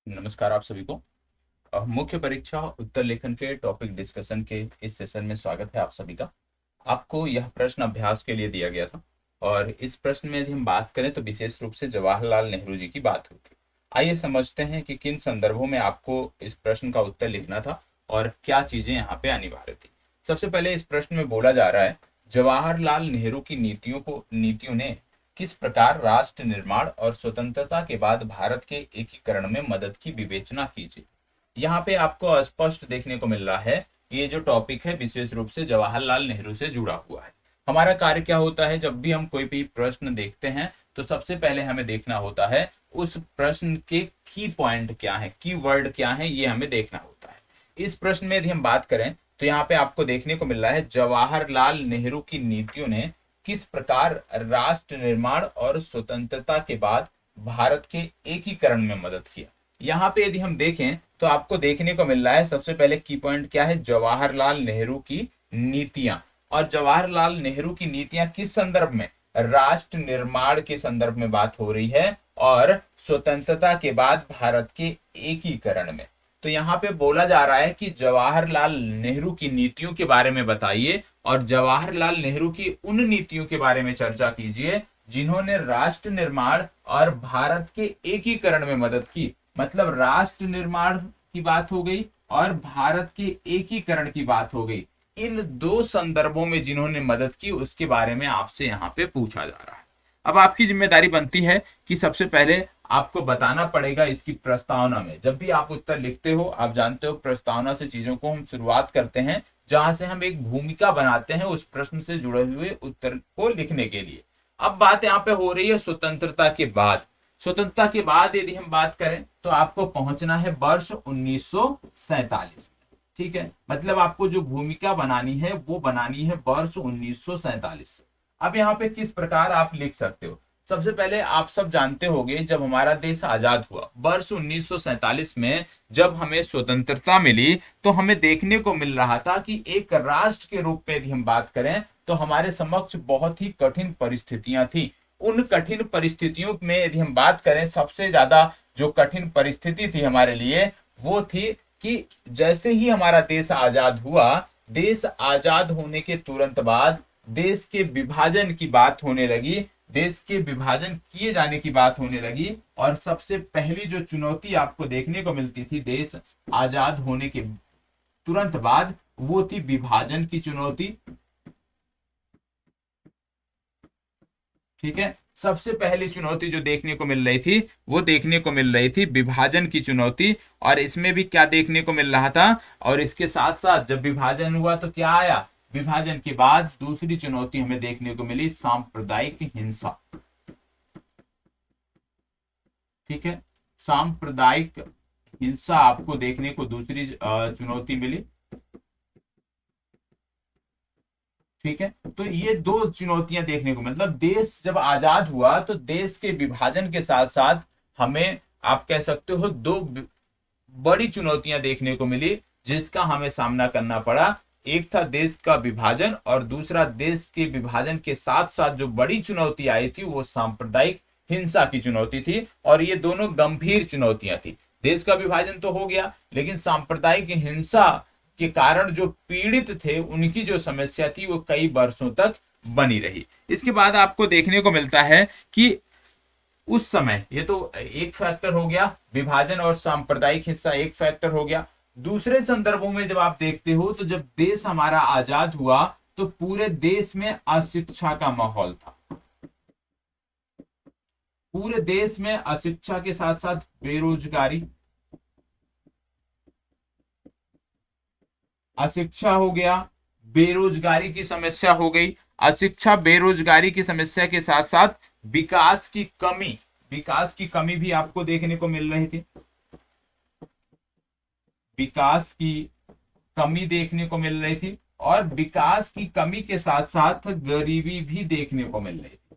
नमस्कार आप सभी को। मुख्य परीक्षा उत्तर लेखन के टॉपिक डिस्कशन के इस सेशन में स्वागत है आप सभी का। आपको यह प्रश्न अभ्यास के लिए दिया गया था और इस प्रश्न में यदि हम बात करें तो विशेष रूप से जवाहरलाल नेहरू जी की बात हुई थी। आइए समझते हैं कि किन संदर्भों में आपको इस प्रश्न का उत्तर लिखना था और क्या चीजें यहाँ पे अनिवार्य थी। सबसे पहले इस प्रश्न में बोला जा रहा है, जवाहरलाल नेहरू की नीतियों ने किस प्रकार राष्ट्र निर्माण और स्वतंत्रता के बाद भारत के एकीकरण में मदद की विवेचना कीजिए। यहाँ पे आपको स्पष्ट देखने को मिल रहा है कि ये जो टॉपिक है विशेष रूप से जवाहरलाल नेहरू से जुड़ा हुआ है। हमारा कार्य क्या होता है, जब भी हम कोई भी प्रश्न देखते हैं तो सबसे पहले हमें देखना होता है उस प्रश्न के की पॉइंट क्या है, की वर्ड क्या है, ये हमें देखना होता है। इस प्रश्न में यदि हम बात करें तो यहाँ पे आपको देखने को मिल रहा है, जवाहरलाल नेहरू की नीतियों ने किस प्रकार राष्ट्र निर्माण और स्वतंत्रता के बाद भारत के एकीकरण में मदद किया। यहाँ पे यदि हम देखें तो आपको देखने को मिल रहा है, सबसे पहले की पॉइंट क्या है, जवाहरलाल नेहरू की नीतियां। और जवाहरलाल नेहरू की नीतियां किस संदर्भ में, राष्ट्र निर्माण के संदर्भ में बात हो रही है और स्वतंत्रता के बाद भारत के एकीकरण में। तो यहाँ पे बोला जा रहा है कि जवाहरलाल नेहरू की नीतियों के बारे में बताइए और जवाहरलाल नेहरू की उन नीतियों के बारे में चर्चा कीजिए जिन्होंने राष्ट्र निर्माण और भारत के एकीकरण में मदद की। मतलब राष्ट्र निर्माण की बात हो गई और भारत के एकीकरण की बात हो गई। इन दो संदर्भों में जिन्होंने मदद की उसके बारे में आपसे यहाँ पे पूछा जा रहा है। अब आपकी जिम्मेदारी बनती है कि सबसे पहले आपको बताना पड़ेगा इसकी प्रस्तावना में। जब भी आप उत्तर लिखते हो, आप जानते हो प्रस्तावना से चीजों को हम शुरुआत करते हैं, जहां से हम एक भूमिका बनाते हैं उस प्रश्न से जुड़े हुए उत्तर को लिखने के लिए। अब बात यहाँ पे हो रही है स्वतंत्रता के बाद। स्वतंत्रता के बाद यदि हम बात करें तो आपको पहुंचना है वर्ष 1947 में। ठीक है, मतलब आपको जो भूमिका बनानी है वो बनानी है वर्ष 1947 से। अब यहाँ पे किस प्रकार आप लिख सकते हो, सबसे पहले आप सब जानते होंगे जब हमारा देश आजाद हुआ वर्ष 1947 में, जब हमें स्वतंत्रता मिली तो हमें देखने को मिल रहा था कि एक राष्ट्र के रूप में यदि हम बात करें तो हमारे समक्ष बहुत ही कठिन परिस्थितियां थी। उन कठिन परिस्थितियों में यदि हम बात करें, सबसे ज्यादा जो कठिन परिस्थिति थी हमारे लिए वो थी कि जैसे ही हमारा देश आजाद हुआ, देश आजाद होने के तुरंत बाद देश के विभाजन की बात होने लगी, देश के विभाजन किए जाने की बात होने लगी। और सबसे पहली जो चुनौती आपको देखने को मिलती थी देश आजाद होने के तुरंत बाद, वो थी विभाजन की चुनौती। ठीक है, सबसे पहली चुनौती जो देखने को मिल रही थी वो देखने को मिल रही थी विभाजन की चुनौती। और इसमें भी क्या देखने को मिल रहा था, और इसके साथ साथ जब विभाजन हुआ तो क्या आया, विभाजन के बाद दूसरी चुनौती हमें देखने को मिली सांप्रदायिक हिंसा। ठीक है, सांप्रदायिक हिंसा आपको देखने को दूसरी चुनौती मिली। ठीक है, तो ये दो चुनौतियां देखने को, मतलब देश जब आजाद हुआ तो देश के विभाजन के साथ साथ हमें, आप कह सकते हो, दो बड़ी चुनौतियां देखने को मिली जिसका हमें सामना करना पड़ा। एक था देश का विभाजन और दूसरा देश के विभाजन के साथ साथ जो बड़ी चुनौती आई थी वो सांप्रदायिक हिंसा की चुनौती थी। और ये दोनों गंभीर चुनौतियां थी। देश का विभाजन तो हो गया, लेकिन सांप्रदायिक हिंसा के कारण जो पीड़ित थे उनकी जो समस्या थी वो कई वर्षों तक बनी रही। इसके बाद आपको देखने को मिलता है कि उस समय, ये तो एक फैक्टर हो गया, विभाजन और सांप्रदायिक हिस्सा एक फैक्टर हो गया। दूसरे संदर्भों में जब आप देखते हो तो जब देश हमारा आजाद हुआ तो पूरे देश में अशिक्षा का माहौल था। पूरे देश में अशिक्षा के साथ साथ बेरोजगारी, अशिक्षा हो गया, बेरोजगारी की समस्या हो गई। अशिक्षा बेरोजगारी की समस्या के साथ साथ विकास की कमी, विकास की कमी भी आपको देखने को मिल रही थी। विकास की कमी देखने को मिल रही थी और विकास की कमी के साथ साथ गरीबी भी देखने को मिल रही थी,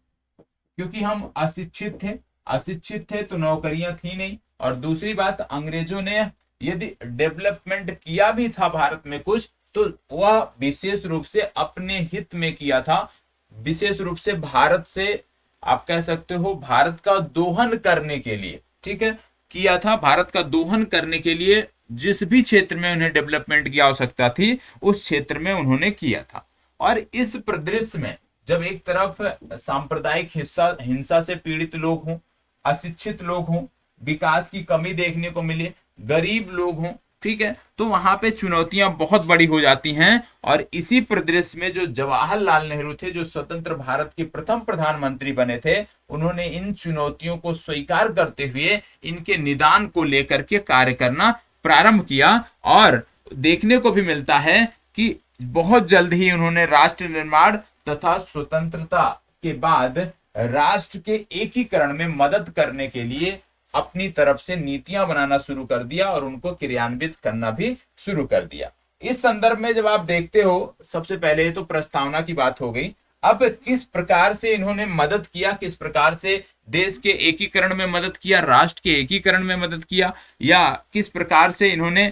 क्योंकि हम अशिक्षित थे। अशिक्षित थे तो नौकरियां थी नहीं। और दूसरी बात, अंग्रेजों ने यदि डेवलपमेंट किया भी था भारत में कुछ, तो वह विशेष रूप से अपने हित में किया था। विशेष रूप से भारत से, आप कह सकते हो, भारत का दोहन करने के लिए। ठीक है, किया था, भारत का दोहन करने के लिए जिस भी क्षेत्र में उन्हें डेवलपमेंट की आवश्यकता थी उस क्षेत्र में उन्होंने किया था। और इस परिदृश्य में जब एक तरफ सांप्रदायिक हिस्सा हिंसा से पीड़ित लोग हों, अशिक्षित लोग हों, विकास की कमी देखने को मिले, गरीब लोग हों, ठीक है, तो वहां पे चुनौतियां बहुत बड़ी हो जाती हैं। और इसी परिदृश्य में जो जवाहरलाल नेहरू थे, जो स्वतंत्र भारत के प्रथम प्रधानमंत्री बने थे, उन्होंने इन चुनौतियों को स्वीकार करते हुए इनके निदान को लेकर के कार्य करना प्रारंभ किया। और देखने को भी मिलता है कि बहुत जल्द ही उन्होंने राष्ट्र निर्माण तथा स्वतंत्रता के बाद राष्ट्र के एकीकरण में मदद करने के लिए अपनी तरफ से नीतियां बनाना शुरू कर दिया और उनको क्रियान्वित करना भी शुरू कर दिया। इस संदर्भ में जब आप देखते हो, सबसे पहले तो प्रस्तावना की बात हो गई। अब किस प्रकार से इन्होंने मदद किया, किस प्रकार से देश के एकीकरण में मदद किया, राष्ट्र के एकीकरण में मदद किया, या किस प्रकार से इन्होंने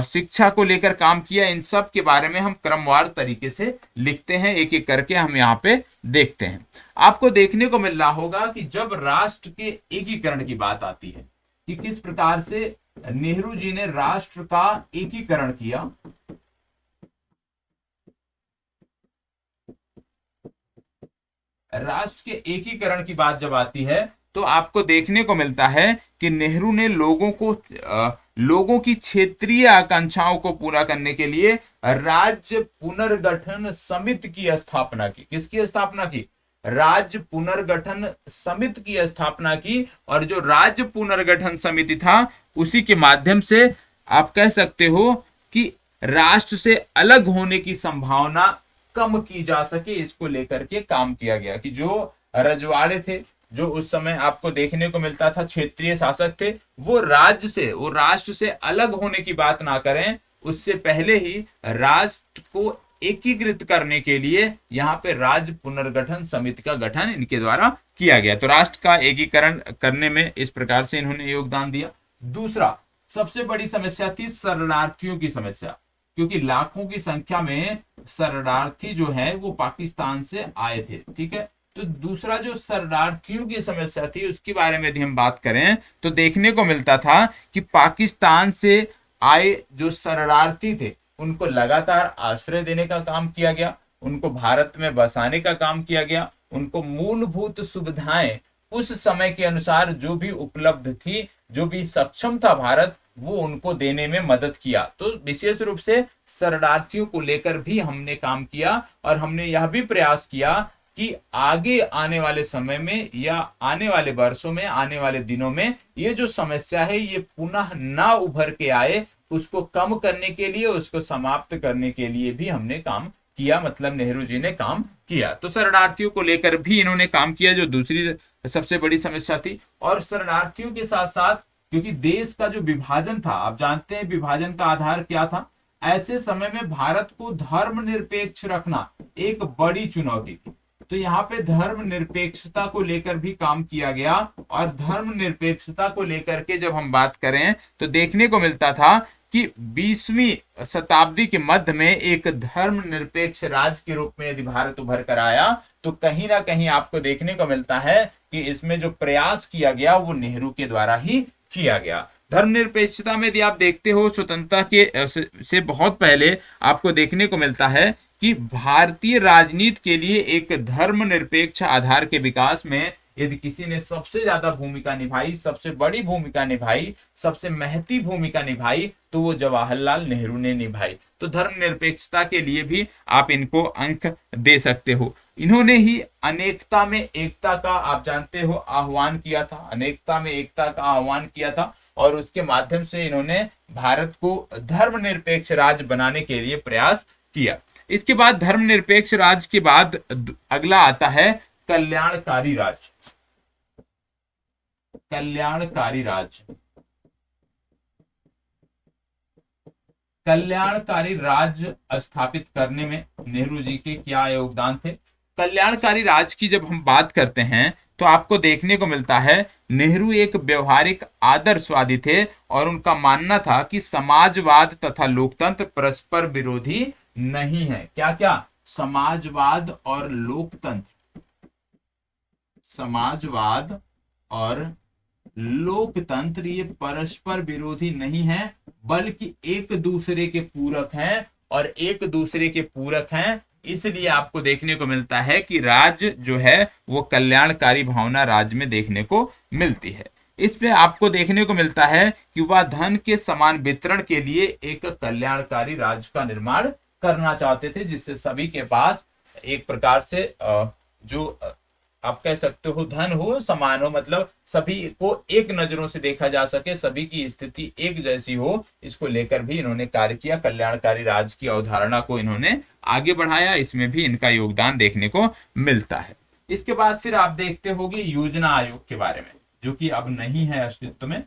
शिक्षा को लेकर काम किया, इन सब के बारे में हम क्रमवार तरीके से लिखते हैं, एक एक करके हम यहाँ पे देखते हैं। आपको देखने को मिल रहा होगा कि जब राष्ट्र के एकीकरण की बात आती है कि किस प्रकार से नेहरू जी ने राष्ट्र का एकीकरण किया, राष्ट्र के एकीकरण की बात जब आती है तो आपको देखने को मिलता है कि नेहरू ने लोगों की क्षेत्रीय आकांक्षाओं को पूरा करने के लिए राज्य पुनर्गठन समिति की स्थापना की। किसकी स्थापना की? राज्य पुनर्गठन समिति की स्थापना की। और जो राज्य पुनर्गठन समिति था उसी के माध्यम से आप कह सकते हो कि राष्ट्र से अलग होने की संभावना कम की जा सके, इसको लेकर के काम किया गया कि जो रजवाड़े थे, जो उस समय आपको देखने को मिलता था क्षेत्रीय शासक थे, वो राष्ट्र से अलग होने की बात ना करें, उससे पहले ही राष्ट्र को एकीकृत करने के लिए यहाँ पे राज्य पुनर्गठन समिति का गठन इनके द्वारा किया गया। तो राष्ट्र का एकीकरण करने में इस प्रकार से इन्होंने योगदान दिया। दूसरा सबसे बड़ी समस्या थी शरणार्थियों की समस्या, क्योंकि लाखों की संख्या में शरणार्थी जो है वो पाकिस्तान से आए थे, ठीक है। तो दूसरा जो शरणार्थियों की समस्या थी उसके बारे में यदि हम बात करें तो देखने को मिलता था कि पाकिस्तान से आए जो शरणार्थी थे उनको लगातार आश्रय देने का काम किया गया, उनको भारत में बसाने का काम किया गया, उनको मूलभूत सुविधाएं उस समय के अनुसार जो भी उपलब्ध थी, जो भी सक्षम था भारत, वो उनको देने में मदद किया। तो विशेष रूप से शरणार्थियों को लेकर भी हमने काम किया और हमने यह भी प्रयास किया कि आगे आने वाले समय में या आने वाले वर्षों में, आने वाले दिनों में ये जो समस्या है ये पुनः ना उभर के आए, उसको कम करने के लिए, उसको समाप्त करने के लिए भी हमने काम किया, मतलब नेहरू जी ने काम किया। तो शरणार्थियों को लेकर भी इन्होंने काम किया, जो दूसरी सबसे बड़ी समस्या थी। और शरणार्थियों के साथ साथ क्योंकि देश का जो विभाजन था, आप जानते हैं विभाजन का आधार क्या था, ऐसे समय में भारत को धर्मनिरपेक्ष रखना एक बड़ी चुनौती थी। तो यहाँ पे धर्मनिरपेक्षता को लेकर भी काम किया गया। और धर्मनिरपेक्षता को लेकर के जब हम बात करें तो देखने को मिलता था कि 20वीं शताब्दी के मध्य में एक धर्मनिरपेक्ष राज्य के रूप में यदि भारत उभर कर आया तो कहीं ना कहीं आपको देखने को मिलता है कि इसमें जो प्रयास किया गया वो नेहरू के द्वारा ही किया गया। धर्मनिरपेक्षता में यदि आप देखते हो स्वतंत्रता के से बहुत पहले आपको देखने को मिलता है कि भारतीय राजनीति के लिए एक धर्मनिरपेक्ष आधार के विकास में यदि किसी ने सबसे ज्यादा भूमिका निभाई, सबसे बड़ी भूमिका निभाई, सबसे महती भूमिका निभाई, तो वो जवाहरलाल नेहरू ने निभाई। तो धर्मनिरपेक्षता के लिए भी आप इनको अंक दे सकते हो। इन्होंने ही अनेकता में एकता का, आप जानते हो, आह्वान किया था, अनेकता में एकता का आह्वान किया था और उसके माध्यम से इन्होंने भारत को धर्मनिरपेक्ष राज्य बनाने के लिए प्रयास किया। इसके बाद धर्मनिरपेक्ष राज्य के बाद अगला आता है कल्याणकारी राज्य। कल्याणकारी राज्य, कल्याणकारी राज्य स्थापित करने में नेहरू जी के क्या योगदान थे। कल्याणकारी राज्य की जब हम बात करते हैं तो आपको देखने को मिलता है नेहरू एक व्यवहारिक आदर्शवादी थे और उनका मानना था कि समाजवाद तथा लोकतंत्र परस्पर विरोधी नहीं है। क्या क्या? समाजवाद और लोकतंत्र, समाजवाद और लोकतंत्र ये परस्पर विरोधी नहीं है, बल्कि एक दूसरे के पूरक हैं, और एक दूसरे के पूरक हैं इसलिए आपको देखने को मिलता है कि राज्य जो है वो कल्याणकारी भावना राज्य में देखने को मिलती है। इस पे आपको देखने को मिलता है कि वह धन के समान वितरण के लिए एक कल्याणकारी राज्य का निर्माण करना चाहते थे, जिससे सभी के पास एक प्रकार से जो आप कह सकते हो धन हो, समान हो, मतलब सभी को एक नजरों से देखा जा सके, सभी की स्थिति एक जैसी हो, इसको लेकर भी इन्होंने कार्य किया। कल्याणकारी राज्य की अवधारणा को इन्होंने आगे बढ़ाया, इसमें भी इनका योगदान देखने को मिलता है। इसके बाद फिर आप देखते होगे योजना आयोग के बारे में, जो कि अब नहीं है अस्तित्व में,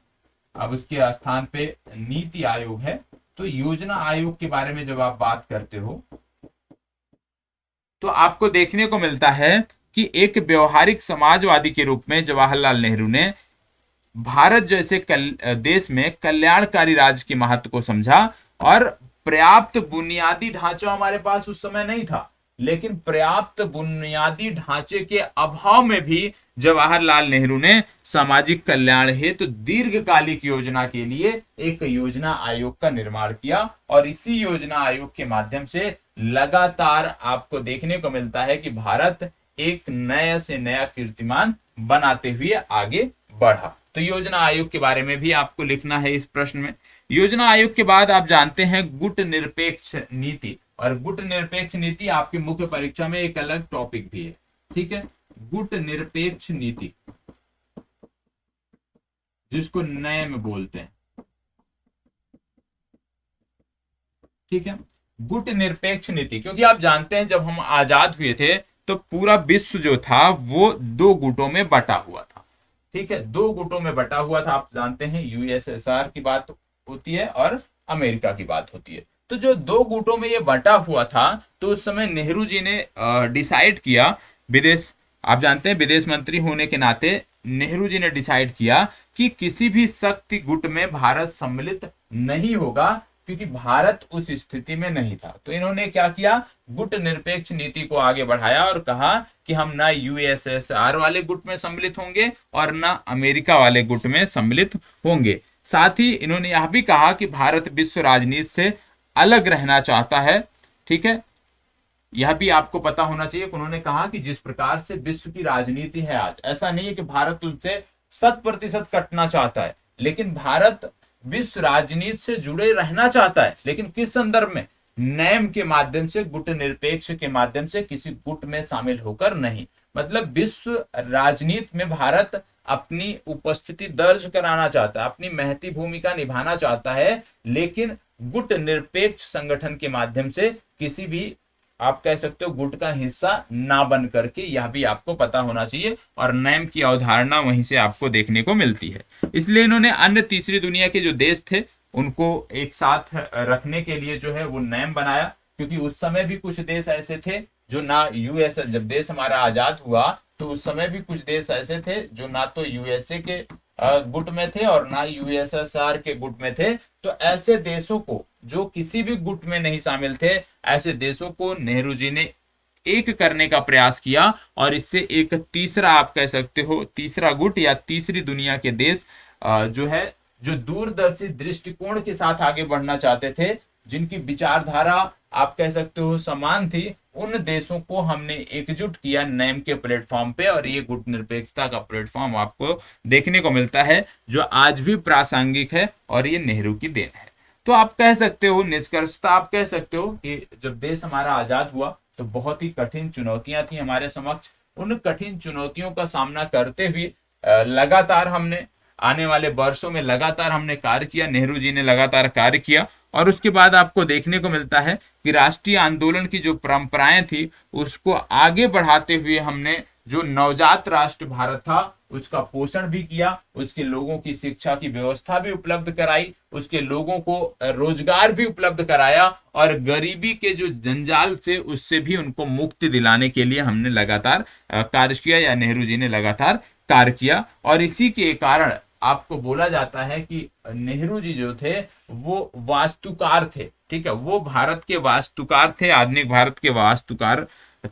अब उसके स्थान पे नीति आयोग है। तो योजना आयोग के बारे में जब आप बात करते हो तो आपको देखने को मिलता है कि एक व्यवहारिक समाजवादी के रूप में जवाहरलाल नेहरू ने भारत जैसे देश में कल्याणकारी राज्य के महत्व को समझा, और पर्याप्त बुनियादी ढांचा हमारे पास उस समय नहीं था, लेकिन पर्याप्त बुनियादी ढांचे के अभाव में भी जवाहरलाल नेहरू ने सामाजिक कल्याण हेतु दीर्घकालिक योजना के लिए एक योजना आयोग का निर्माण किया, और इसी योजना आयोग के माध्यम से लगातार आपको देखने को मिलता है कि भारत एक नया से नया कीर्तिमान बनाते हुए आगे बढ़ा। तो योजना आयोग के बारे में भी आपको लिखना है इस प्रश्न में। योजना आयोग के बाद आप जानते हैं गुट निरपेक्ष नीति, और गुट निरपेक्ष नीति आपकी मुख्य परीक्षा में एक अलग टॉपिक भी है, ठीक है। गुट निरपेक्ष नीति जिसको नैम बोलते हैं, ठीक है। गुट निरपेक्ष नीति, क्योंकि आप जानते हैं जब हम आजाद हुए थे तो पूरा विश्व जो था वो दो गुटों में बटा हुआ था, ठीक है, दो गुटों में बटा हुआ था। आप जानते हैं यूएसएसआर की बात होती है और अमेरिका की बात होती है। तो जो दो गुटों में ये बटा हुआ था, तो उस समय नेहरू जी ने डिसाइड किया, विदेश, आप जानते हैं विदेश मंत्री होने के नाते नेहरू जी ने डिसाइड किया कि किसी भी शक्ति गुट में भारत सम्मिलित नहीं होगा, क्योंकि भारत उस स्थिति में नहीं था। तो इन्होंने क्या किया, गुट निरपेक्ष नीति को आगे बढ़ाया और कहा कि हम ना यूएसएसआर वाले गुट में सम्मिलित होंगे और ना अमेरिका वाले गुट में सम्मिलित होंगे। साथ ही इन्होंने यह भी कहा कि भारत विश्व राजनीति से अलग रहना चाहता है, ठीक है। यह भी आपको पता होना चाहिए। उन्होंने कहा कि जिस प्रकार से विश्व की राजनीति है आज, ऐसा नहीं है कि भारत उनसे 100% कटना चाहता है, लेकिन भारत विश्व राजनीति से जुड़े रहना चाहता है, लेकिन किस संदर्भ में, नैम के माध्यम से, गुट निरपेक्ष के माध्यम से, किसी गुट में शामिल होकर नहीं। मतलब विश्व राजनीति में भारत अपनी उपस्थिति दर्ज कराना चाहता है, अपनी महती भूमिका निभाना चाहता है, लेकिन गुट निरपेक्ष संगठन के माध्यम से किसी भी, आप कह सकते हो, गुट का हिस्सा ना बन करके, यह भी आपको पता होना चाहिए। और नैम की अवधारणा वहीं से आपको देखने को मिलती है। इसलिए इन्होंने अन्य तीसरी दुनिया के जो देश थे उनको एक साथ रखने के लिए जो है वो नैम बनाया, क्योंकि उस समय भी कुछ देश ऐसे थे जो ना यूएस, जब देश हमारा आजाद हुआ तो उस समय भी कुछ देश ऐसे थे जो ना तो यूएसए के गुट में थे और ना यूएसएसआर के गुट में थे। तो ऐसे देशों को, जो किसी भी गुट में नहीं शामिल थे, ऐसे देशों को नेहरू जी ने एक करने का प्रयास किया, और इससे एक तीसरा, आप कह सकते हो, तीसरा गुट या तीसरी दुनिया के देश जो है, जो दूरदर्शी दृष्टिकोण के साथ आगे बढ़ना चाहते थे, जिनकी विचारधारा आप कह सकते हो समान थी, उन देशों को हमने एकजुट किया नैम के प्लेटफॉर्म पे, और ये गुट निरपेक्षता का प्लेटफॉर्म आपको देखने को मिलता है जो आज भी प्रासंगिक है, और ये नेहरू की देन है। तो आप कह सकते हो, निष्कर्षता आप कह सकते हो कि जब देश हमारा आजाद हुआ तो बहुत ही कठिन चुनौतियां थी हमारे समक्ष। उन कठिन चुनौतियों का सामना करते हुए लगातार हमने, आने वाले वर्षों में लगातार हमने कार्य किया, नेहरू जी ने लगातार कार्य किया, और उसके बाद आपको देखने को मिलता है कि राष्ट्रीय आंदोलन की जो परंपराएं थी उसको आगे बढ़ाते हुए हमने जो नवजात राष्ट्र भारत था उसका पोषण भी किया, उसके लोगों की शिक्षा की व्यवस्था भी उपलब्ध कराई, उसके लोगों को रोजगार भी उपलब्ध कराया, और गरीबी के जो जंजाल से उससे भी उनको मुक्ति दिलाने के लिए हमने लगातार कार्य किया, या नेहरू जी ने लगातार कार्य किया। और इसी के कारण आपको बोला जाता है कि नेहरू जी जो थे वो वास्तुकार थे, ठीक है, वो भारत के वास्तुकार थे, आधुनिक भारत के वास्तुकार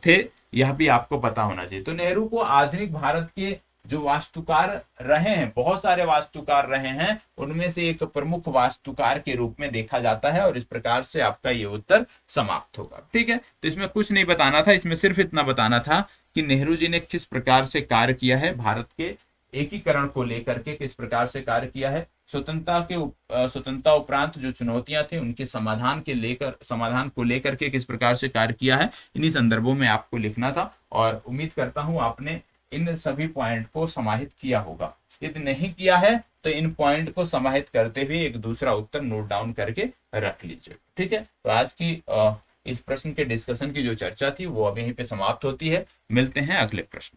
थे, यह भी आपको पता होना चाहिए। तो नेहरू को आधुनिक भारत के जो वास्तुकार रहे हैं, बहुत सारे वास्तुकार रहे हैं, उनमें से एक प्रमुख वास्तुकार के रूप में देखा जाता है, और इस प्रकार से आपका ये उत्तर समाप्त होगा। ठीक है, तो इसमें कुछ नहीं बताना था, इसमें सिर्फ इतना बताना था कि नेहरू जी ने किस प्रकार से कार्य किया है, भारत के एकीकरण को लेकर के किस प्रकार से कार्य किया है, स्वतंत्रता उपरांत जो चुनौतियां थी उनके समाधान को लेकर के किस प्रकार से कार्य किया है, इन्हीं संदर्भों में आपको लिखना था। और उम्मीद करता हूं आपने इन सभी पॉइंट को समाहित किया होगा। यदि नहीं किया है तो इन पॉइंट को समाहित करते हुए एक दूसरा उत्तर नोट डाउन करके रख लीजिए। ठीक है, तो आज की इस प्रश्न के डिस्कशन की जो चर्चा थी वो अब यहीं पे समाप्त होती है। मिलते हैं अगले प्रश्न।